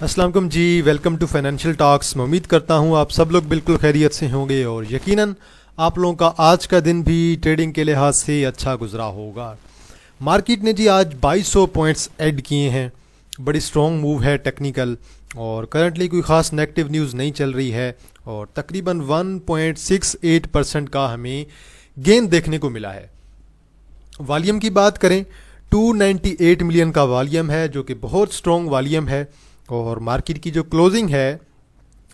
अस्सलाम वालेकुम जी। Welcome to Financial Talks. मैं उम्मीद करता हूँ आप सब लोग बिल्कुल खैरियत से होंगे और यकीनन आप लोगों का आज का दिन भी ट्रेडिंग के लिहाज से अच्छा गुजरा होगा। मार्केट ने जी आज 2200 पॉइंट्स ऐड किए हैं। बड़ी स्ट्रॉन्ग मूव है टेक्निकल, और करंटली कोई ख़ास नेगेटिव न्यूज़ नहीं चल रही है और तकरीबन 1.68% का हमें गेन देखने को मिला है। वॉल्यूम की बात करें 298 मिलियन का वॉल्यूम है, जो कि बहुत स्ट्रॉन्ग वॉल्यूम है। और मार्केट की जो क्लोजिंग है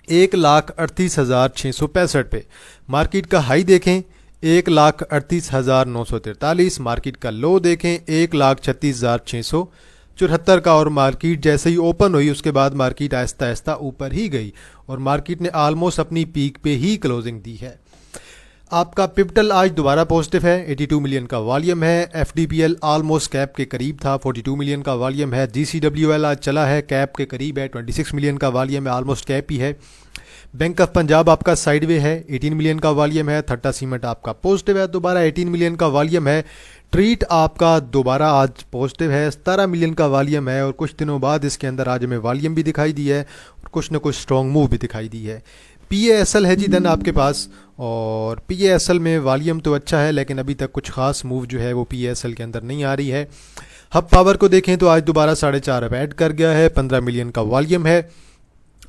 1,38,665 पे। मार्केट का हाई देखें 1,38,943। मार्केट का लो देखें 1,36,674 का। और मार्केट जैसे ही ओपन हुई उसके बाद मार्केट आहिस्ता आहिस्ता ऊपर ही गई और मार्केट ने ऑलमोस्ट अपनी पीक पे ही क्लोजिंग दी है। आपका पिवटल आज दोबारा पॉजिटिव है, 82 मिलियन का वॉल्यूम है। एफडीपीएल ऑलमोस्ट कैप के करीब था, 42 मिलियन का वॉल्यूम है। जीसीडब्ल्यूएल आज चला है, कैप के करीब है, 26 मिलियन का वॉल्यूम है, ऑलमोस्ट कैप ही है। बैंक ऑफ पंजाब आपका साइडवे है, 18 मिलियन का वॉल्यूम है। थट्टा सीमेंट आपका पॉजिटिव है, दोबारा 18 मिलियन का वॉल्यूम है। ट्रीट आपका दोबारा आज पॉजिटिव है, 17 मिलियन का वॉल्यूम है। और कुछ दिनों बाद इसके अंदर आज हमें वॉल्यूम भी दिखाई दी है और कुछ ना कुछ स्ट्रॉन्ग मूव भी दिखाई दी है। पीएएसएल है जी देन आपके पास, और पीएएसएल में वॉल्यूम तो अच्छा है लेकिन अभी तक कुछ खास मूव जो है वो पीएएसएल के अंदर नहीं आ रही है। हब पावर को देखें तो आज दोबारा 4.5 अब ऐड कर गया है, 15 मिलियन का वॉल्यूम है।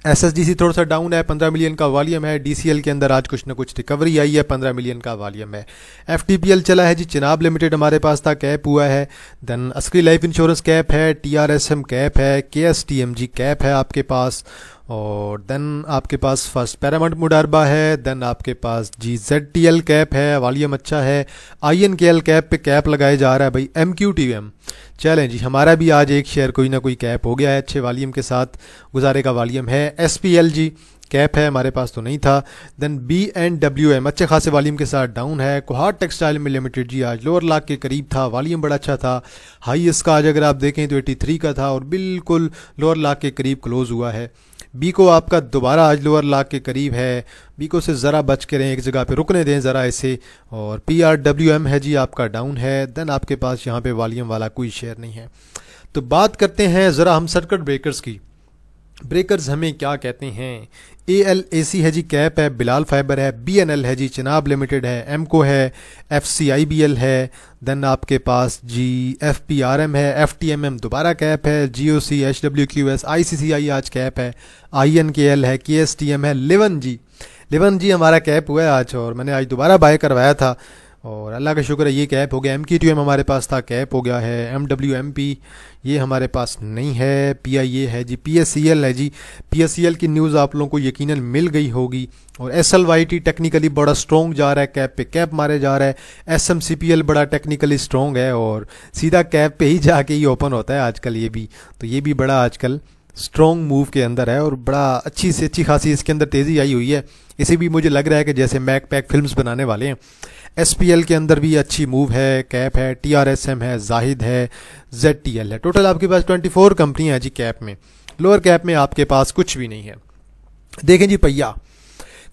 एसएसडीसी थोड़ा सा डाउन है, 15 मिलियन का वॉल्यूम है। डीसीएल के अंदर आज कुछ ना कुछ रिकवरी आई है, 15 मिलियन का वॉल्यूम है। एफटीपीएल चला है जी, चिनाब लिमिटेड हमारे पास था, कैप हुआ है। Then Askari life insurance cap है, टीआरएसएम कैप है, केएसटीएमजी कैप है आपके पास। और देन आपके पास फर्स्ट पैरामाउंट मुडारबा है। देन आपके पास जीजेडटीएल कैप है, वॉल्यूम अच्छा है। आईएनकेएल कैप पे कैप लगाया जा रहा है भाई। एमक्यूटीएम चलें जी, हमारा भी आज एक शेयर कोई ना कोई कैप हो गया है, अच्छे वॉल्यूम के साथ गुजारे का वॉल्यूम है। एसपीएलजी कैप है, हमारे पास तो नहीं था। देन बीएनडब्ल्यूएम अच्छे खासे वॉल्यूम के साथ डाउन है। कोहाट टेक्सटाइल में लिमिटेड जी आज लोअर लाख के करीब था, वॉल्यूम बड़ा अच्छा था। हाई इसका आज अगर आप देखें तो 83 का था और बिल्कुल लोअर लाख के करीब क्लोज हुआ है। बीको आपका दोबारा आज लोअर लाख के करीब है, बीको से ज़रा बच के रहें, एक जगह पे रुकने दें ज़रा इसे। और पीआरडब्ल्यूएम है जी आपका डाउन है। देन आपके पास यहाँ पे वॉल्यूम वाला कोई शेयर नहीं है। तो बात करते हैं ज़रा हम सर्किट ब्रेकर्स की। ब्रेकर्स हमें क्या कहते हैं? एएलएसी है जी, कैप है। बिलाल फाइबर है। बीएनएल है जी, चिनाब लिमिटेड है। एमको है। एफसीआईबीएल है। देन आपके पास जी एफपीआरएम है। एफटीएमएम दोबारा कैप है। जीओसी, एचडब्ल्यूक्यूएस, आईसीसीआई आज कैप है। आईएनकेएल है। केएसटीएम है। लिवन जी हमारा कैप हुआ है आज और मैंने आज दोबारा बाय करवाया था और अल्लाह का शुक्र है ये कैप हो गया। एमक्यूटीएम हमारे पास था, कैप हो गया है। एमडब्ल्यूएमपी ये हमारे पास नहीं है। पीआईए है जी। पीएससीएल है जी, पीएससीएल की न्यूज़ आप लोगों को यकीनन मिल गई होगी। और एसएलवाईटी टेक्निकली बड़ा स्ट्रॉन्ग जा रहा है, कैप पे कैप मारे जा रहा है। एसएमसीपीएल बड़ा टेक्निकली स्ट्रॉन्ग है और सीधा कैप पे ही जाके ही ओपन होता है आजकल ये भी। तो ये भी बड़ा आजकल स्ट्रॉन्ग मूव के अंदर है और बड़ा अच्छी से अच्छी खासी इसके अंदर तेज़ी आई हुई है। इसे भी मुझे लग रहा है कि जैसे मैक पैक फिल्म्स बनाने वाले हैं। एसपीएल के अंदर भी अच्छी मूव है, कैप है। टीआरएसएम है, जाहिद है, जेडटीएल है। टोटल आपके पास 24 कंपनियां हैं जी कैप में। लोअर कैप में आपके पास कुछ भी नहीं है। देखें जी पहिया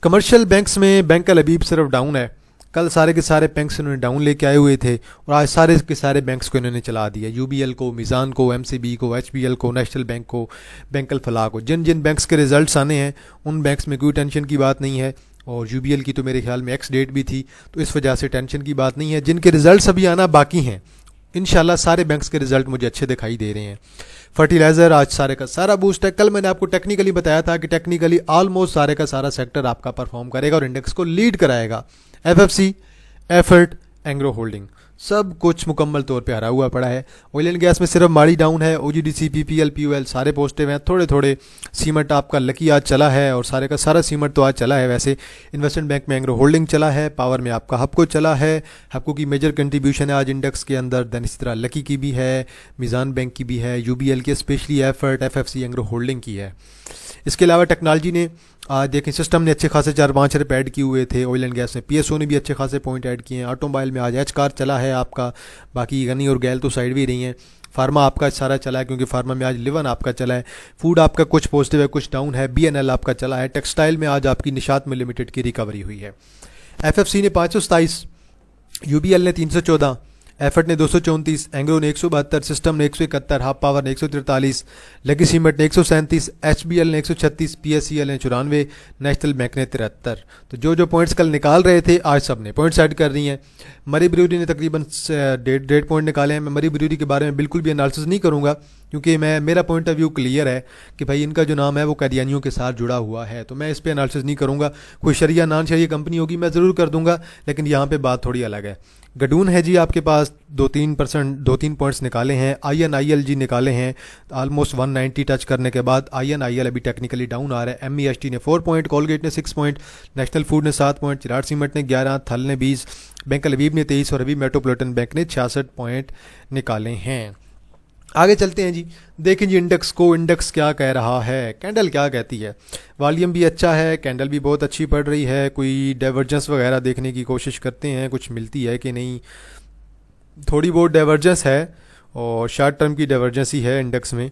कमर्शियल बैंक्स में बैंक लबीब सिर्फ डाउन है। कल सारे के सारे बैंक्स इन्होंने डाउन लेके आए हुए थे और आज सारे के सारे बैंक्स को इन्होंने चला दिया। यूबीएल को, मिज़ान को, एमसीबी को, एचबीएल को, नेशनल बैंक को, बैंक अल फलाह को। जिन जिन बैंक्स के रिजल्ट्स आने हैं उन बैंक्स में कोई टेंशन की बात नहीं है। और यूबीएल की तो मेरे ख्याल में एक्स डेट भी थी, तो इस वजह से टेंशन की बात नहीं है। जिनके रिजल्ट्स अभी आना बाकी हैं, इंशाल्लाह सारे बैंक्स के रिजल्ट मुझे अच्छे दिखाई दे रहे हैं। फर्टिलाइज़र आज सारे का सारा बूस्ट है। कल मैंने आपको टेक्निकली बताया था कि टेक्निकली ऑलमोस्ट सारे का सारा सेक्टर आपका परफॉर्म करेगा और इंडेक्स को लीड कराएगा। एफएफसी, एफर्ट, एंग्रो होल्डिंग सब कुछ मुकम्मल तौर पे हरा हुआ पड़ा है। ऑयल एंड गैस में सिर्फ माड़ी डाउन है। ओजीडीसी, पीपीएल, पीओएल सारे पॉजिटिव हैं, थोड़े थोड़े। सीमेंट आपका लकी आज चला है और सारे का सारा सीमेंट तो आज चला है। वैसे इन्वेस्टमेंट बैंक में एंग्रो होल्डिंग चला है। पावर में आपका हबको चला है, हबको की मेजर कंट्रीब्यूशन है आज इंडेक्स के अंदर। देन इसी तरह लकी की भी है, मिज़ान बैंक की भी है, यूबीएल की, specially effort, FFC, Engro holding की है। इसके अलावा टेक्नोलॉजी ने आज देखें, सिस्टम ने अच्छे खासे 4-5 रुपये ऐड किए हुए थे। ऑयल एंड गैस में पीएसओ ने भी अच्छे खासे पॉइंट ऐड किए हैं। ऑटोमोबाइल में आज एच कार चला है आपका, बाकी गनी और गैल तो साइड भी रही हैं। फार्मा आपका सारा चला है क्योंकि फार्मा में आज लिवन आपका चला है। फूड आपका कुछ पॉजिटिव है, कुछ डाउन है। बीएनएल आपका चला है। टेक्सटाइल में आज आपकी निशात में लिमिटेड की रिकवरी हुई है। एफएफसी ने 527, यूबीएल ने 314, एफर्ट ने 234, एंग्रो ने 172, सिस्टम ने 171, हाफ पावर ने 143, लकी सीमेंट ने 137, एचबीएल ने 136, पीएससीएल ने 94, नेशनल बैंक ने 73। तो जो पॉइंट्स कल निकाल रहे थे आज सब ने पॉइंट्स ऐड कर रही हैं। मरी ब्रूअरी ने तकरीबन 1.5 पॉइंट निकाले हैं। मैं मरी ब्रूअरी के बारे में बिल्कुल भी एनालिसिस नहीं करूँगा क्योंकि मेरा पॉइंट ऑफ व्यू क्लियर है कि भाई इनका जो नाम है वो कादियानियों के साथ जुड़ा हुआ है, तो मैं इस पर एनालिसिस नहीं करूँगा। कोई शरिया नॉन शरिया कंपनी होगी मैं ज़रूर कर दूंगा, लेकिन यहाँ पे बात थोड़ी अलग है। गडून है जी आपके पास 2-3 पॉइंट्स निकाले हैं। INIL निकाले हैं ऑलमोस्ट 190 टच करने के बाद। INIL अभी टेक्निकली डाउन आ रहा है। MEST ने 4 पॉइंट, कोलगेट ने 6 पॉइंट, नेशनल फूड ने 7 पॉइंट, चिराग सीमेंट ने 11, थल ने 20, बैंक लबीब ने 23 और अभी मेट्रोपॉलिटन बैंक ने 66 पॉइंट निकाले हैं। आगे चलते हैं जी, देखें जी इंडेक्स को, इंडेक्स क्या कह रहा है, कैंडल क्या कहती है। वॉल्यूम भी अच्छा है, कैंडल भी बहुत अच्छी पड़ रही है। कोई डाइवर्जेंस वगैरह देखने की कोशिश करते हैं, कुछ मिलती है कि नहीं। थोड़ी बहुत डाइवर्जेंस है और शॉर्ट टर्म की डाइवर्जेंस ही है इंडेक्स में।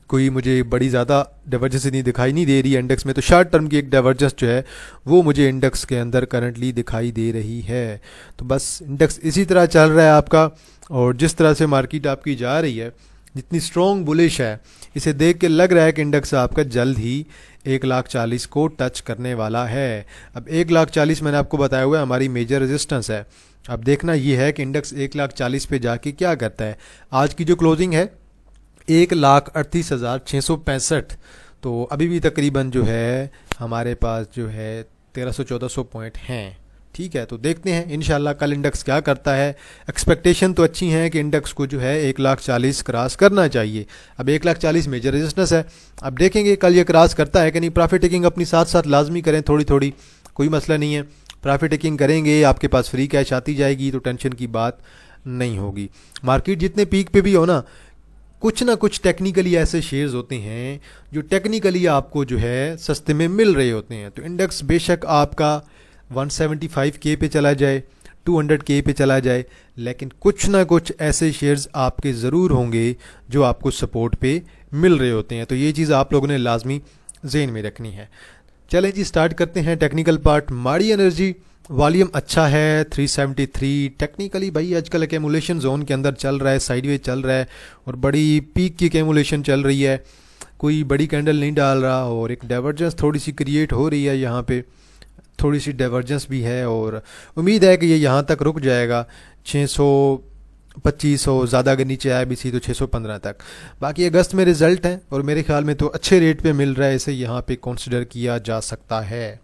कोई मुझे बड़ी ज़्यादा डाइवर्जेंस दिखाई नहीं दे रही है इंडेक्स में। तो शॉर्ट टर्म की एक डाइवर्जेंस जो है वो मुझे इंडेक्स के अंदर करंटली दिखाई दे रही है। तो बस इंडेक्स इसी तरह चल रहा है आपका, और जिस तरह से मार्केट आपकी जा रही है, जितनी स्ट्रॉन्ग बुलिश है, इसे देख के लग रहा है कि इंडेक्स आपका जल्द ही 1,40,000 को टच करने वाला है। अब 1,40,000 मैंने आपको बताया हुआ है हमारी मेजर रेजिस्टेंस है। अब देखना ये है कि इंडेक्स 1,40,000 पे जाके क्या करता है। आज की जो क्लोजिंग है 1,38,665, तो अभी भी तकरीबन जो है हमारे पास जो है 1300-1400 पॉइंट हैं। ठीक है, तो देखते हैं इंशाल्लाह कल इंडेक्स क्या करता है। एक्सपेक्टेशन तो अच्छी हैं कि इंडेक्स को जो है 1,40,000 क्रॉस करना चाहिए। अब 1,40,000 मेजर रेजिस्टेंस है। अब देखेंगे कल ये क्रॉस करता है कि नहीं। प्रॉफिट टेकिंग अपनी साथ साथ लाजमी करें, थोड़ी थोड़ी, कोई मसला नहीं है। प्रॉफिट टेकिंग करेंगे, आपके पास फ्री कैश आती जाएगी, तो टेंशन की बात नहीं होगी। मार्केट जितने पीक पे भी हो ना कुछ टेक्निकली ऐसे शेयर्स होते हैं जो टेक्निकली आपको जो है सस्ते में मिल रहे होते हैं। तो इंडेक्स बेशक आपका 175K पे चला जाए, 200K पे चला जाए, लेकिन कुछ ना कुछ ऐसे शेयर्स आपके ज़रूर होंगे जो आपको सपोर्ट पे मिल रहे होते हैं। तो ये चीज़ आप लोगों ने लाजमी ज़हन में रखनी है। चलें जी, स्टार्ट करते हैं टेक्निकल पार्ट। माड़ी एनर्जी वॉल्यूम अच्छा है 373। टेक्निकली भाई आजकल एक्यूमुलेशन जोन के अंदर चल रहा है, साइडवेज चल रहा है और बड़ी पीक की एक्यूमुलेशन चल रही है। कोई बड़ी कैंडल नहीं डाल रहा और एक डाइवर्जेंस थोड़ी सी क्रिएट हो रही है, यहाँ पे थोड़ी सी डाइवर्जेंस भी है और उम्मीद है कि ये यहाँ तक रुक जाएगा 625 ज़्यादा अगर नीचे आया भी सी तो 615 तक। बाकी अगस्त में रिज़ल्ट हैं और मेरे ख्याल में तो अच्छे रेट पे मिल रहा है, इसे यहाँ पे कंसिडर किया जा सकता है।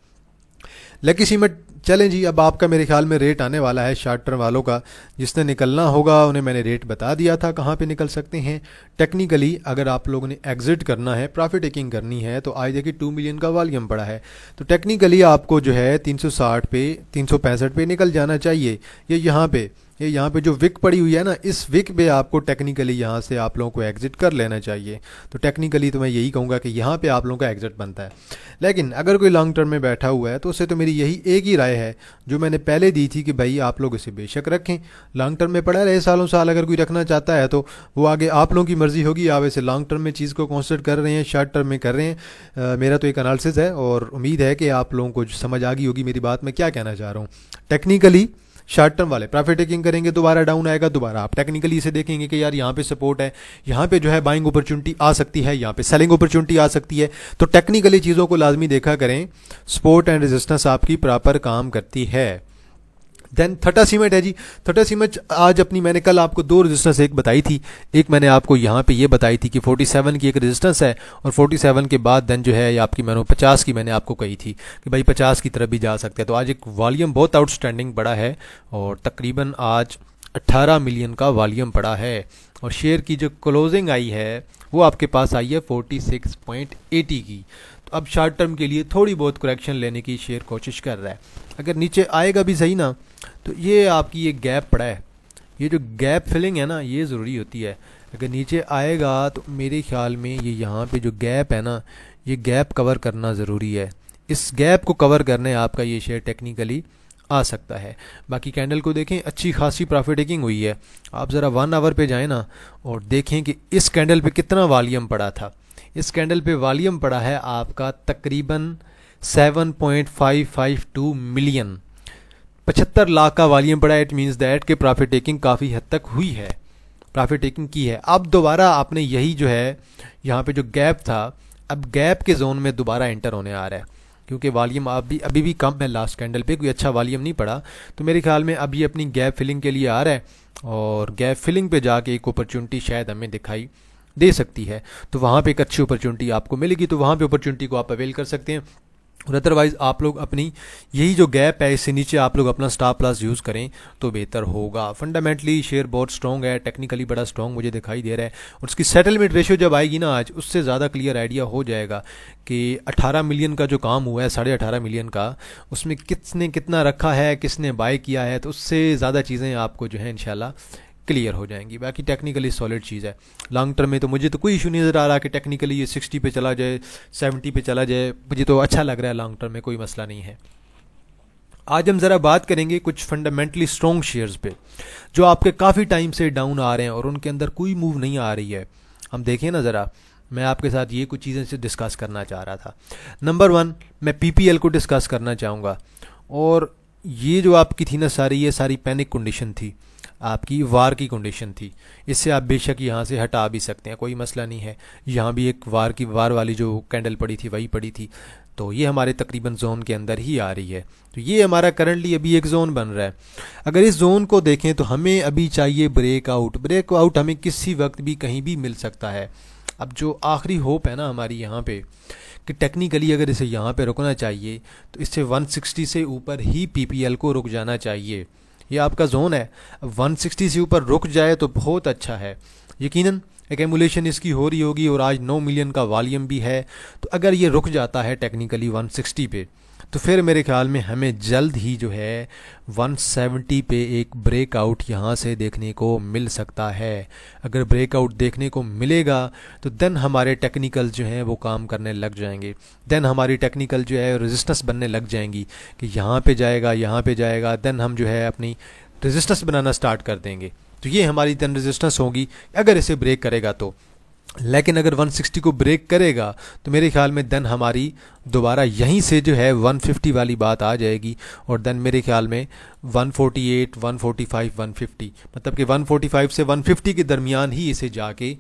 लकी सीमेंट चलें जी, अब आपका मेरे ख्याल में रेट आने वाला है शॉर्ट टर्म वालों का। जिसने निकलना होगा उन्हें मैंने रेट बता दिया था कहाँ पे निकल सकते हैं। टेक्निकली अगर आप लोगों ने एग्जिट करना है, प्रॉफिट टेकिंग करनी है, तो आज देखिए 2 मिलियन का वॉल्यूम पड़ा है, तो टेक्निकली आपको जो है 360 पे 365 पे निकल जाना चाहिए। ये यहाँ पे जो विक पड़ी हुई है ना, इस विक पे आपको टेक्निकली यहाँ से आप लोगों को एग्जिट कर लेना चाहिए। तो टेक्निकली तो मैं यही कहूँगा कि यहाँ पे आप लोगों का एग्जिट बनता है। लेकिन अगर कोई लॉन्ग टर्म में बैठा हुआ है तो उससे तो मेरी यही एक ही राय है जो मैंने पहले दी थी कि भाई आप लोग इसे बेशक रखें। लॉन्ग टर्म में पड़ा रहे सालों साल, अगर कोई रखना चाहता है तो वो आगे आप लोगों की मर्जी होगी। आप ऐसे लॉन्ग टर्म में चीज़ को कॉन्सिडर कर रहे हैं, शॉर्ट टर्म में कर रहे हैं। मेरा तो एक एनालिसिस है और उम्मीद है कि आप लोगों को समझ आ गई होगी मेरी बात मैं क्या कहना चाह रहा हूँ। टेक्निकली शॉर्ट टर्म वाले प्रॉफिट टेकिंग करेंगे, दोबारा डाउन आएगा, दोबारा आप टेक्निकली इसे देखेंगे कि यार यहाँ पे सपोर्ट है, यहाँ पे जो है बाइंग अपॉर्चुनिटी आ सकती है, यहाँ पे सेलिंग अपॉर्चुनिटी आ सकती है। तो टेक्निकली चीज़ों को लाजमी देखा करें, सपोर्ट एंड रेजिस्टेंस आपकी प्रॉपर काम करती है। देन थटा सीमेंट है जी। थटा सीमेंट आज अपनी मैंने कल आपको 2 रेजिस्टेंस एक बताई थी। एक मैंने आपको यहाँ पे ये बताई थी कि 47 की एक रेजिस्टेंस है और 47 के बाद देन जो है आपकी मैंने 50 की मैंने आपको कही थी कि भाई 50 की तरफ भी जा सकते हैं। तो आज एक वॉल्यूम बहुत आउटस्टैंडिंग पड़ा है और तकरीबन आज 18 मिलियन का वॉल्यूम पड़ा है और शेयर की जो क्लोजिंग आई है वो आपके पास आई है 46.80 की। तो अब शॉर्ट टर्म के लिए थोड़ी बहुत करेक्शन लेने की शेयर कोशिश कर रहा है। अगर नीचे आएगा भी सही ना, तो ये आपकी ये गैप पड़ा है, ये जो गैप फिलिंग है ना ये ज़रूरी होती है। अगर नीचे आएगा तो मेरे ख्याल में ये यहाँ पे जो गैप है ना, ये गैप कवर करना ज़रूरी है। इस गैप को कवर करने आपका ये शेयर टेक्निकली आ सकता है। बाकी कैंडल को देखें, अच्छी खासी प्रॉफिट टेकिंग हुई है। आप ज़रा 1 आवर पे जाएं ना और देखें कि इस कैंडल पे कितना वॉल्यूम पड़ा था। इस कैंडल पे वॉल्यूम पड़ा है आपका तकरीबन 7.552 मिलियन। 75 लाख का वॉल्यूम पड़ा, इट मीन्स दैट कि प्रॉफिट टेकिंग काफ़ी हद तक हुई है, प्रॉफिट टेकिंग की है। अब दोबारा आपने यही जो है यहाँ पे जो गैप था, अब गैप के जोन में दोबारा एंटर होने आ रहा है, क्योंकि वॉल्यूम अभी भी कम है, लास्ट कैंडल पे कोई अच्छा वॉल्यूम नहीं पड़ा। तो मेरे ख्याल में अब ये अपनी गैप फिलिंग के लिए आ रहा है, और गैप फिलिंग पे जाके एक अपॉर्चुनिटी शायद हमें दिखाई दे सकती है। तो वहाँ पे एक अच्छी अपॉर्चुनिटी आपको मिलेगी, तो वहाँ पे अपॉर्चुनिटी को आप अवेल कर सकते हैं। और अदरवाइज़ आप लोग अपनी यही जो गैप है इससे नीचे आप लोग अपना स्टॉप लॉस यूज़ करें तो बेहतर होगा। फंडामेंटली शेयर बहुत स्ट्रॉन्ग है, टेक्निकली बड़ा स्ट्रॉन्ग मुझे दिखाई दे रहा है, और उसकी सेटलमेंट रेशियो जब आएगी ना आज, उससे ज़्यादा क्लियर आइडिया हो जाएगा कि 18 मिलियन का जो काम हुआ है, 18.5 मिलियन का, उसमें किसने कितना रखा है, किसने बाय किया है, तो उससे ज़्यादा चीज़ें आपको जो है इंशाल्लाह क्लियर हो जाएंगी। बाकी टेक्निकली सॉलिड चीज़ है। लॉन्ग टर्म में तो मुझे तो कोई इशू नहीं नज़र आ रहा कि टेक्निकली ये 60 पे चला जाए, 70 पे चला जाए, मुझे तो अच्छा लग रहा है, लॉन्ग टर्म में कोई मसला नहीं है। आज हम ज़रा बात करेंगे कुछ फंडामेंटली स्ट्रॉन्ग शेयर्स पे जो आपके काफ़ी टाइम से डाउन आ रहे हैं और उनके अंदर कोई मूव नहीं आ रही है। हम देखें ना ज़रा, मैं आपके साथ ये कुछ चीज़ें से डिस्कस करना चाह रहा था। नंबर 1 मैं PPL को डिस्कस करना चाहूँगा, और ये जो आपकी थी ना सारी, ये सारी पैनिक कंडीशन थी, आपकी वार की कंडीशन थी। इससे आप बेशक यहाँ से हटा भी सकते हैं, कोई मसला नहीं है। यहाँ भी एक वार वाली जो कैंडल पड़ी थी वही पड़ी थी, तो ये हमारे तकरीबन जोन के अंदर ही आ रही है। तो ये हमारा करंटली अभी एक जोन बन रहा है। अगर इस जोन को देखें तो हमें अभी चाहिए ब्रेकआउट हमें किसी वक्त भी कहीं भी मिल सकता है। अब जो आखिरी होप है ना हमारी यहाँ पे कि टेक्निकली अगर इसे यहाँ पे रुकना चाहिए तो इससे 160 से ऊपर ही PPL को रुक जाना चाहिए। ये आपका जोन है, 160 से ऊपर रुक जाए तो बहुत अच्छा है। यकीनन एक्यूमुलेशन इसकी हो रही होगी और आज 9 मिलियन का वॉल्यूम भी है। तो अगर ये रुक जाता है टेक्निकली 160 पे, तो फिर मेरे ख्याल में हमें जल्द ही जो है 170 पे एक ब्रेकआउट यहाँ से देखने को मिल सकता है। अगर ब्रेकआउट देखने को मिलेगा तो देन हमारे टेक्निकल जो हैं वो काम करने लग जाएंगे, देन हमारी टेक्निकल जो है रेजिस्टेंस बनने लग जाएंगी कि यहाँ पे जाएगा, देन हम जो है अपनी रेजिस्टेंस बनाना स्टार्ट कर देंगे। तो ये हमारी देन रेजिस्टेंस होगी अगर इसे ब्रेक करेगा तो। लेकिन अगर 160 को ब्रेक करेगा तो मेरे ख्याल में देन हमारी दोबारा यहीं से जो है 150 वाली बात आ जाएगी, और देन मेरे ख्याल में 148, 145, 150, मतलब कि 145 से 150 के दरमियान ही इसे जाके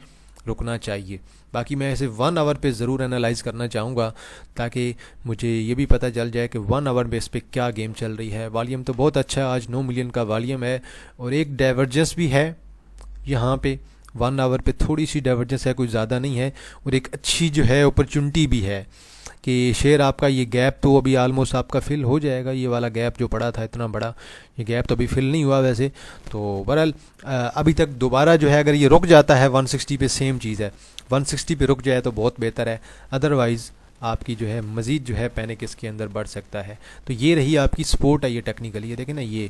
रुकना चाहिए। बाकी मैं इसे 1 आवर पे ज़रूर एनालाइज करना चाहूँगा ताकि मुझे ये भी पता चल जाए कि 1 आवर बेस पे क्या गेम चल रही है। वॉल्यूम तो बहुत अच्छा है, आज 9 मिलियन का वॉल्यूम है, और एक डाइवर्जेंस भी है यहाँ पे 1 आवर पे, थोड़ी सी डाइवर्जेंस है, कोई ज़्यादा नहीं है, और एक अच्छी जो है अपॉर्चुनिटी भी है कि शेयर आपका ये गैप तो अभी आलमोस्ट आपका फिल हो जाएगा। ये वाला गैप जो पड़ा था इतना बड़ा, ये गैप तो अभी फिल नहीं हुआ वैसे। तो बहरहाल अभी तक दोबारा जो है अगर ये रुक जाता है 160 पे, सेम चीज़ है, 160 पे रुक जाए तो बहुत बेहतर है, अदरवाइज़ आपकी जो है मज़ीद जो है पैनिक इसके अंदर बढ़ सकता है। तो ये रही आपकी सपोर्ट है, ये टेक्निकली, ये देखें ना, ये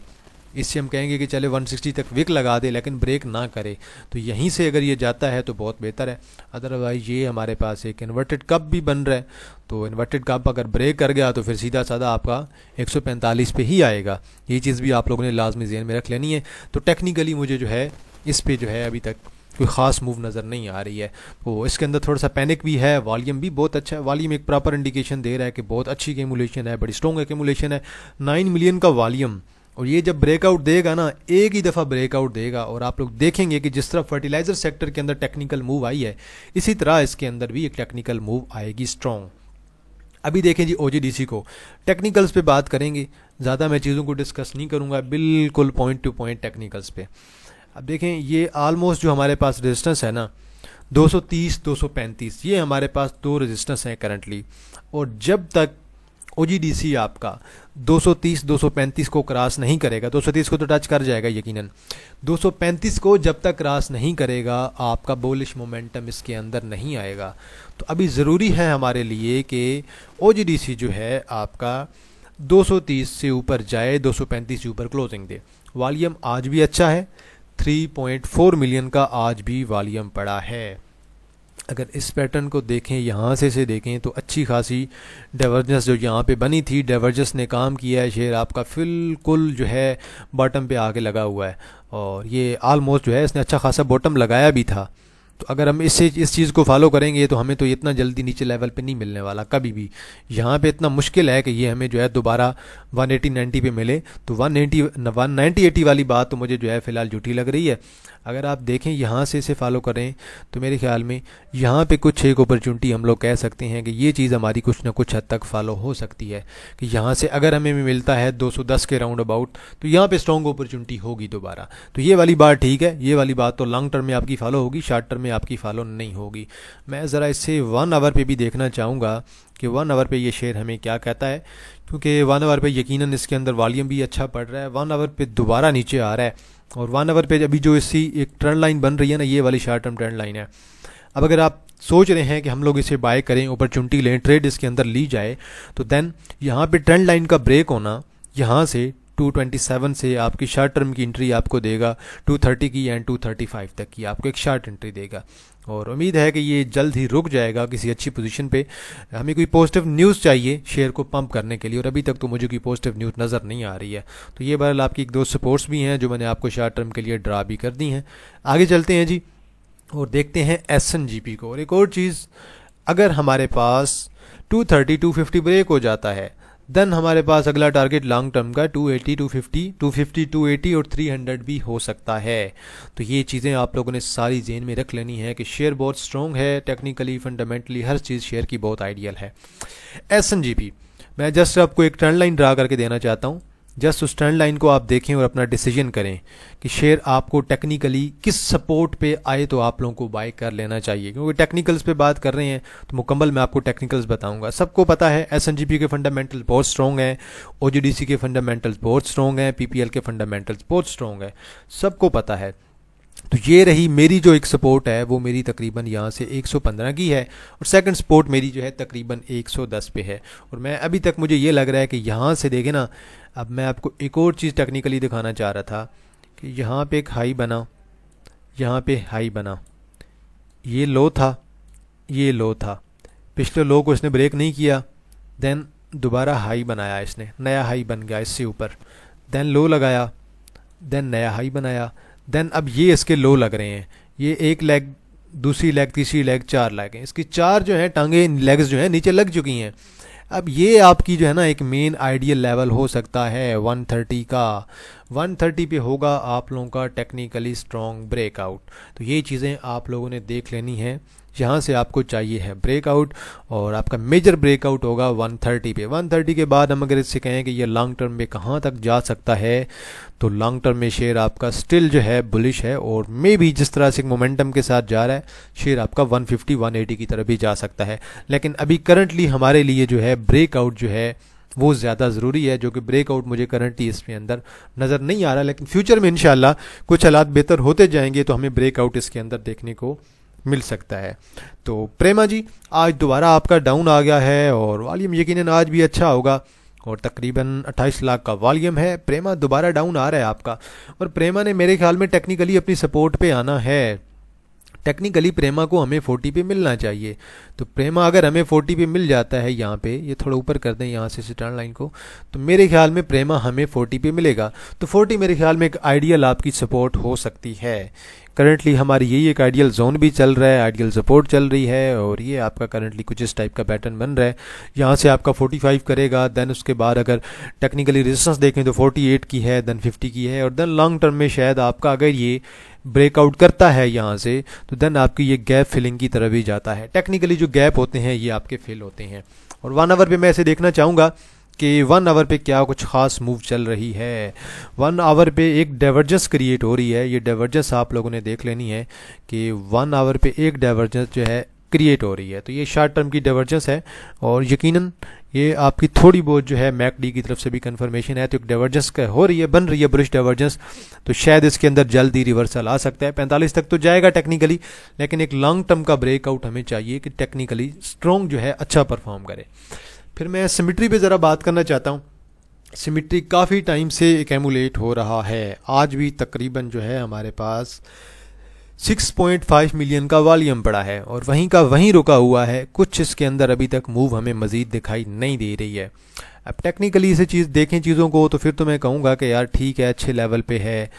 इससे हम कहेंगे कि चले 160 तक विक लगा दे लेकिन ब्रेक ना करे, तो यहीं से अगर ये जाता है तो बहुत बेहतर है। अदरवाइज़ ये हमारे पास एक इन्वर्टेड कप भी बन रहा है, तो इन्वर्टेड कप अगर ब्रेक कर गया तो फिर सीधा साधा आपका 145 पे ही आएगा। ये चीज़ भी आप लोगों ने लाजमी ज़हन में रख लेनी है। तो टेक्निकली मुझे जो है इस पर जो है अभी तक कोई ख़ास मूव नज़र नहीं आ रही है। तो इसके अंदर थोड़ा सा पैनिक भी है, वॉल्यूम भी बहुत अच्छा है, वॉल्यूम एक प्रॉपर इंडिकेशन दे रहा है कि बहुत अच्छी एक्यूमुलेशन है, बड़ी स्ट्रॉन्ग एक्यूमुलेशन है, 9 मिलियन का वॉल्यूम। और ये जब ब्रेकआउट देगा ना, एक ही दफ़ा ब्रेकआउट देगा, और आप लोग देखेंगे कि जिस तरह फर्टिलाइज़र सेक्टर के अंदर टेक्निकल मूव आई है, इसी तरह इसके अंदर भी एक टेक्निकल मूव आएगी स्ट्रॉन्ग। अभी देखें जी OGDC को, टेक्निकल्स पे बात करेंगे, ज़्यादा मैं चीज़ों को डिस्कस नहीं करूँगा, बिल्कुल पॉइंट टू पॉइंट टेक्निकल्स पे। अब देखें ये आलमोस्ट जो हमारे पास रेजिस्टेंस है ना 230, 235, ये हमारे पास 2 रेजिस्टेंस हैं करंटली, और जब तक OGDC आपका 230, 235 को क्रॉस नहीं करेगा, 230 को तो टच कर जाएगा यकीनन, 235 को जब तक क्रॉस नहीं करेगा आपका बुलिश मोमेंटम इसके अंदर नहीं आएगा। तो अभी ज़रूरी है हमारे लिए कि OGDC जो है आपका 230 से ऊपर जाए, 235 से ऊपर क्लोजिंग दे। वॉल्यूम आज भी अच्छा है, 3.4 मिलियन का आज भी वॉल्यूम पड़ा है। अगर इस पैटर्न को देखें, यहाँ से देखें तो अच्छी खासी डाइवर्जेंस जो यहाँ पे बनी थी, डाइवर्जेंस ने काम किया है, शेयर आपका बिल्कुल जो है बॉटम पे आके लगा हुआ है, और ये आलमोस्ट जो है इसने अच्छा खासा बॉटम लगाया भी था। तो अगर हम इस चीज़ को फॉलो करेंगे तो हमें तो इतना जल्दी नीचे लेवल पे नहीं मिलने वाला कभी भी। यहाँ पे इतना मुश्किल है कि ये हमें जो है दोबारा 180-90 पे मिले। तो 190-80 वाली बात तो मुझे जो है फ़िलहाल झूठी लग रही है। अगर आप देखें यहाँ से इसे फॉलो करें तो मेरे ख्याल में यहाँ पे कुछ एक अपॉर्चुनिटी हम लोग कह सकते हैं कि ये चीज़ हमारी कुछ ना कुछ हद तक फॉलो हो सकती है कि यहाँ से अगर हमें मिलता है 210 के राउंड अबाउट तो यहाँ पे स्ट्रॉन्ग अपॉर्चुनिटी होगी दोबारा। तो ये वाली बात ठीक है, ये वाली बात तो लॉन्ग टर्म में आपकी फॉलो होगी, शॉर्ट टर्म में आपकी फॉलो नहीं होगी। मैं ज़रा इससे 1 आवर पे भी देखना चाहूँगा कि 1 आवर पे ये शेयर हमें क्या कहता है, क्योंकि 1 आवर पे यकीनन इसके अंदर वॉल्यूम भी अच्छा पड़ रहा है। 1 आवर पे दोबारा नीचे आ रहा है और 1 आवर पे अभी जो इसकी एक ट्रेंड लाइन बन रही है ना, ये वाली शॉर्ट टर्म ट्रेंड लाइन है। अब अगर आप सोच रहे हैं कि हम लोग इसे बाय करें, अपॉर्चुनिटी लें, ट्रेड इसके अंदर ली जाए, तो देन यहाँ पे ट्रेंड लाइन का ब्रेक होना यहाँ से 227 से आपकी शॉर्ट टर्म की एंट्री आपको देगा 230 की एंड 235 तक की आपको एक शॉर्ट एंट्री देगा। और उम्मीद है कि ये जल्द ही रुक जाएगा किसी अच्छी पोजीशन पे। हमें कोई पॉजिटिव न्यूज़ चाहिए शेयर को पंप करने के लिए, और अभी तक तो मुझे कोई पॉजिटिव न्यूज़ नज़र नहीं आ रही है। तो ये बहरहाल आपकी एक दो सपोर्ट्स भी हैं जो मैंने आपको शॉर्ट टर्म के लिए ड्रा भी कर दी हैं। आगे चलते हैं जी और देखते हैं SNGP को। और एक और चीज़, अगर हमारे पास 230-250 ब्रेक हो जाता है देन हमारे पास अगला टारगेट लॉन्ग टर्म का 280, 250, 250, 280 और 300 भी हो सकता है। तो ये चीज़ें आप लोगों ने सारी जेन में रख लेनी है कि शेयर बहुत स्ट्रॉन्ग है, टेक्निकली फंडामेंटली हर चीज़ शेयर की बहुत आइडियल है। SNGP मैं जस्ट आपको एक ट्रेंड लाइन ड्रा करके देना चाहता हूँ। जस्ट उस ट्रेंड लाइन को आप देखें और अपना डिसीजन करें कि शेयर आपको टेक्निकली किस सपोर्ट पे आए तो आप लोगों को बाय कर लेना चाहिए। क्योंकि टेक्निकल्स पे बात कर रहे हैं तो मुकम्मल मैं आपको टेक्निकल्स बताऊंगा। सबको पता है SNGP के फंडामेंटल्स बहुत स्ट्रॉन्ग हैं, OGDC के फंडामेंटल्स बहुत स्ट्रॉन्ग हैं, PPL के फंडामेंटल्स बहुत स्ट्रॉन्ग है, सबको पता है। तो ये रही मेरी जो एक सपोर्ट है वो मेरी तकरीबन यहाँ से 115 की है और सेकंड सपोर्ट मेरी जो है तकरीबन 110 पे है। और मैं अभी तक मुझे ये लग रहा है कि यहाँ से देखें ना, अब मैं आपको एक और चीज़ टेक्निकली दिखाना चाह रहा था कि यहाँ पे एक हाई बना, यहाँ पे हाई बना, ये लो था, ये लो था, पिछले लो को इसने ब्रेक नहीं किया, देन दोबारा हाई बनाया इसने, नया हाई बन गया इससे ऊपर, देन लो लगाया, देन नया हाई बनाया, देन अब ये इसके लो लग रहे हैं। ये एक लेग, दूसरी लेग, तीसरी लेग, 4 लेग हैं, इसकी 4 जो है टांगे लेग्स जो है नीचे लग चुकी हैं। अब ये आपकी जो है ना एक मेन आइडियल लेवल हो सकता है 130 का। 130 पे होगा आप लोगों का टेक्निकली स्ट्रॉन्ग ब्रेकआउट। तो ये चीज़ें आप लोगों ने देख लेनी है। यहाँ से आपको चाहिए है ब्रेकआउट और आपका मेजर ब्रेकआउट होगा 130 पे। 130 के बाद हम अगर इससे कहें कि ये लॉन्ग टर्म में कहाँ तक जा सकता है, तो लॉन्ग टर्म में शेयर आपका स्टिल जो है बुलिश है और मे भी जिस तरह से मोमेंटम के साथ जा रहा है शेयर आपका 150-180 की तरफ भी जा सकता है। लेकिन अभी करंटली हमारे लिए जो है ब्रेकआउट जो है वो ज़्यादा ज़रूरी है, जो कि ब्रेकआउट मुझे करंटली इसके अंदर नज़र नहीं आ रहा। लेकिन फ्यूचर में इंशाल्लाह कुछ हालात बेहतर होते जाएंगे तो हमें ब्रेकआउट इसके अंदर देखने को मिल सकता है। तो प्रेमा जी आज दोबारा आपका डाउन आ गया है और वॉल्यूम यकीनन आज भी अच्छा होगा और तकरीबन 28 लाख का वॉल्यूम है। प्रेमा दोबारा डाउन आ रहा है आपका और प्रेमा ने मेरे ख्याल में टेक्निकली अपनी सपोर्ट पे आना है। टेक्निकली प्रेमा को हमें 40 पे मिलना चाहिए। तो प्रेमा अगर हमें 40 पे मिल जाता है, यहाँ पे ये थोड़ा ऊपर कर दें यहाँ से स्टैंड लाइन को, तो मेरे ख्याल में प्रेमा हमें 40 पे मिलेगा। तो 40 मेरे ख्याल में एक आइडियल आपकी सपोर्ट हो सकती है। करंटली हमारी यही एक आइडियल जोन भी चल रहा है, आइडियल सपोर्ट चल रही है और ये आपका करंटली कुछ इस टाइप का पैटर्न बन रहा है। यहाँ से आपका 45 करेगा, देन उसके बाद अगर टेक्निकली रेजिस्टेंस देखें तो 48 की है, देन 50 की है और देन लॉन्ग टर्म में शायद आपका अगर ये ब्रेकआउट करता है यहाँ से तो देन आपकी ये गैप फिलिंग की तरफ ही जाता है। टेक्निकली जो गैप होते हैं ये आपके फिल होते हैं। और 1 आवर पे मैं ऐसे देखना चाहूँगा कि 1 आवर पे क्या कुछ खास मूव चल रही है। 1 आवर पे एक डाइवर्जेंस क्रिएट हो रही है। ये डाइवर्जेंस आप लोगों ने देख लेनी है कि 1 आवर पे एक डाइवर्जेंस जो है क्रिएट हो रही है। तो ये शॉर्ट टर्म की डाइवर्जेंस है और यकीनन ये आपकी थोड़ी बहुत जो है मैकडी की तरफ से भी कंफर्मेशन है। तो एक डाइवर्जेंस का हो रही है, बन रही है बुलिश डाइवर्जेंस, तो शायद इसके अंदर जल्द ही रिवर्सल आ सकता है। 45 तक तो जाएगा टेक्निकली, लेकिन एक लॉन्ग टर्म का ब्रेकआउट हमें चाहिए कि टेक्निकली स्ट्रॉन्ग जो है अच्छा परफॉर्म करे। फिर मैं सिमेट्री पे ज़रा बात करना चाहता हूँ। सिमेट्री काफ़ी टाइम से एक्यूमुलेट हो रहा है। आज भी तकरीबन जो है हमारे पास 6.5 मिलियन का वॉल्यूम पड़ा है और वहीं का वहीं रुका हुआ है। कुछ इसके अंदर अभी तक मूव हमें मज़ीद दिखाई नहीं दे रही है। अब टेक्निकली इसे चीज़ देखें चीज़ों को तो फिर तो मैं कहूँगा कि यार ठीक है, अच्छे लेवल पे है,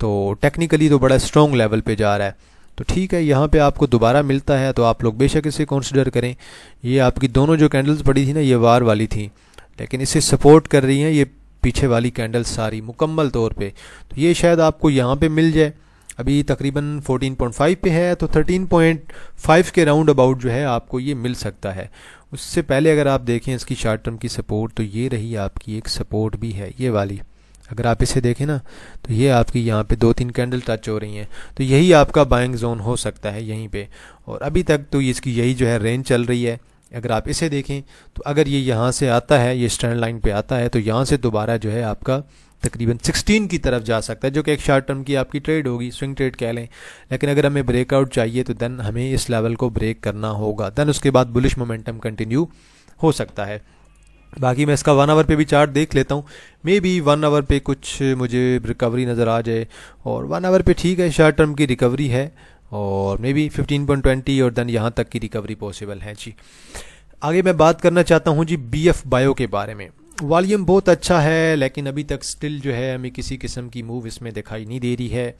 तो टेक्निकली तो बड़ा स्ट्रॉन्ग लेवल पे जा रहा है। तो ठीक है, यहाँ पे आपको दोबारा मिलता है तो आप लोग बेशक इसे कंसिडर करें। ये आपकी दोनों जो कैंडल्स पड़ी थी ना, ये वार वाली थी, लेकिन इसे सपोर्ट कर रही हैं ये पीछे वाली कैंडल्स सारी मुकम्मल तौर पे। तो ये शायद आपको यहाँ पे मिल जाए। अभी तकरीबन 14.5 पे है, तो 13.5 के राउंड अबाउट जो है आपको ये मिल सकता है। उससे पहले अगर आप देखें इसकी शॉर्ट टर्म की सपोर्ट, तो ये रही आपकी एक सपोर्ट भी है, ये वाली। अगर आप इसे देखें ना, तो ये आपकी यहाँ पे 2-3 कैंडल टच हो रही हैं, तो यही आपका बाइंग जोन हो सकता है यहीं पे। और अभी तक तो इसकी यही जो है रेंज चल रही है। अगर आप इसे देखें तो अगर ये यहाँ से आता है, ये स्टैंड लाइन पे आता है, तो यहाँ से दोबारा जो है आपका तकरीबन 16 की तरफ जा सकता है, जो कि एक शॉर्ट टर्म की आपकी ट्रेड होगी, स्विंग ट्रेड कह लें। लेकिन अगर हमें ब्रेकआउट चाहिए तो देन हमें इस लेवल को ब्रेक करना होगा, देन उसके बाद बुलिश मोमेंटम कंटिन्यू हो सकता है। बाकी मैं इसका 1 आवर पे भी चार्ट देख लेता हूँ, मे बी 1 आवर पे कुछ मुझे रिकवरी नज़र आ जाए। और 1 आवर पे ठीक है, शॉर्ट टर्म की रिकवरी है, और मे बी 15.20 और देन यहाँ तक की रिकवरी पॉसिबल है जी। आगे मैं बात करना चाहता हूँ जी BF बायो के बारे में। वॉल्यूम बहुत अच्छा है, लेकिन अभी तक स्टिल जो है हमें किसी किस्म की मूव इसमें दिखाई नहीं दे रही है।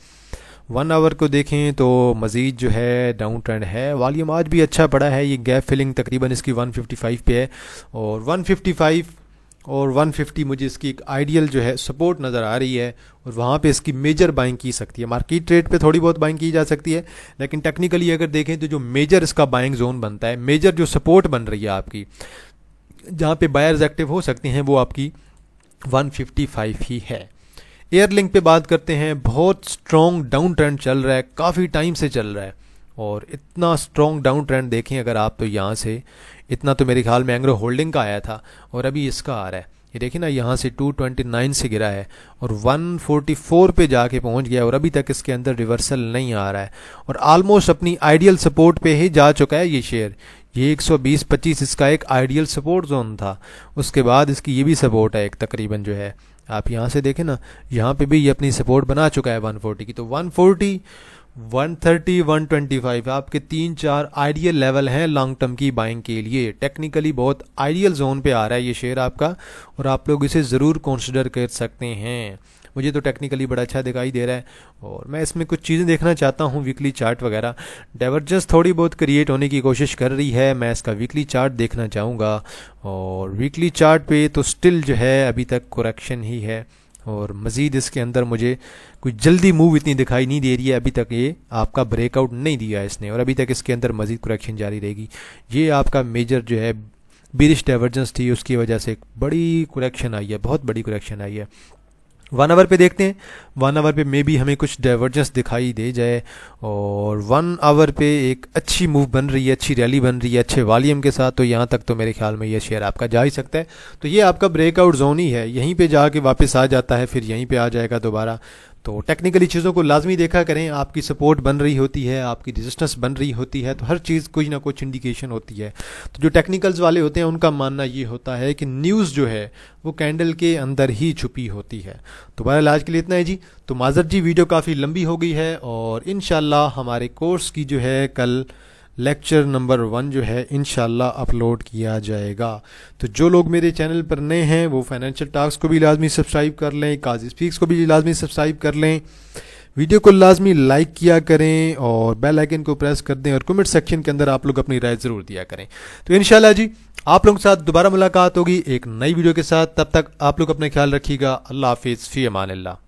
1 आवर को देखें तो मज़ीद जो है डाउन ट्रेंड है। वॉल्यूम आज भी अच्छा पड़ा है, ये गैप फिलिंग तकरीबन इसकी 155 पे है, और 155 और 150 मुझे इसकी एक आइडियल जो है सपोर्ट नज़र आ रही है, और वहाँ पे इसकी मेजर बाइंग की सकती है। मार्केट रेट पे थोड़ी बहुत बाइंग की जा सकती है, लेकिन टेक्निकली अगर देखें तो जो मेजर इसका बाइंग जोन बनता है, मेजर जो सपोर्ट बन रही है आपकी, जहाँ पे बायर्स एक्टिव हो सकते हैं, वो आपकी 155 ही है। एयरलिंक पे बात करते हैं, बहुत स्ट्रॉन्ग डाउन ट्रेंड चल रहा है, काफ़ी टाइम से चल रहा है। और इतना स्ट्रॉन्ग डाउन ट्रेंड देखें अगर आप, तो यहाँ से इतना तो मेरे ख्याल में एंग्रो होल्डिंग का आया था, और अभी इसका आ रहा है। ये देखिए ना, यहाँ से 229 से गिरा है और 144 पे जाके पहुँच गया, और अभी तक इसके अंदर रिवर्सल नहीं आ रहा है, और आलमोस्ट अपनी आइडियल सपोर्ट पे ही जा चुका है ये शेयर। ये 120-25 इसका एक आइडियल सपोर्ट जोन था, उसके बाद इसकी ये भी सपोर्ट है एक तकरीबन जो है। आप यहाँ से देखें ना, यहाँ पे भी ये अपनी सपोर्ट बना चुका है 140 की। तो 140, 130, 125 आपके 3-4 आइडियल लेवल हैं लॉन्ग टर्म की बाइंग के लिए। टेक्निकली बहुत आइडियल जोन पे आ रहा है ये शेयर आपका, और आप लोग इसे ज़रूर कंसिडर कर सकते हैं। मुझे तो टेक्निकली बड़ा अच्छा दिखाई दे रहा है, और मैं इसमें कुछ चीज़ें देखना चाहता हूँ, वीकली चार्ट वगैरह। डाइवर्जेंस थोड़ी बहुत क्रिएट होने की कोशिश कर रही है, मैं इसका वीकली चार्ट देखना चाहूँगा। और वीकली चार्ट पे तो स्टिल जो है अभी तक करेक्शन ही है, और मज़ीद इसके अंदर मुझे कोई जल्दी मूव इतनी दिखाई नहीं दे रही है। अभी तक ये आपका ब्रेकआउट नहीं दिया है इसने, और अभी तक इसके अंदर मज़ीद करेक्शन जारी रहेगी। ये आपका मेजर जो है बेरिश डाइवर्जेंस थी, उसकी वजह से एक बड़ी करेक्शन आई है, बहुत बड़ी करेक्शन आई है। 1 आवर पे देखते हैं, 1 आवर पे मे बी हमें कुछ डाइवर्जेंस दिखाई दे जाए, और 1 आवर पे एक अच्छी मूव बन रही है, अच्छी रैली बन रही है अच्छे वॉल्यूम के साथ, तो यहाँ तक तो मेरे ख्याल में ये शेयर आपका जा ही सकता है। तो ये आपका ब्रेकआउट जोन ही है, यहीं पे जाके वापस आ जाता है, फिर यहीं पे आ जाएगा दोबारा। तो टेक्निकली चीज़ों को लाजमी देखा करें, आपकी सपोर्ट बन रही होती है, आपकी रेजिस्टेंस बन रही होती है, तो हर चीज़ कुछ ना कुछ इंडिकेशन होती है। तो जो टेक्निकल्स वाले होते हैं उनका मानना ये होता है कि न्यूज़ जो है वो कैंडल के अंदर ही छुपी होती है। तो बहरहाल आज के लिए इतना है जी। तो माजर जी, वीडियो काफ़ी लंबी हो गई है, और इंशाल्लाह हमारे कोर्स की जो है कल लेक्चर नंबर 1 जो है इंशाल्लाह अपलोड किया जाएगा। तो जो लोग मेरे चैनल पर नए हैं वो फाइनेंशियल टॉक्स को भी लाजमी सब्सक्राइब कर लें, काजी स्पीक्स को भी लाजमी सब्सक्राइब कर लें, वीडियो को लाजमी लाइक किया करें, और बेल आइकन को प्रेस कर दें, और कमेंट सेक्शन के अंदर आप लोग अपनी राय ज़रूर दिया करें। तो इंशाल्लाह जी आप लोगों के साथ दोबारा मुलाकात होगी एक नई वीडियो के साथ। तब तक आप लोग अपना ख्याल रखिएगा। अल्लाह हाफिज़, फ़ी अमान अल्लाह।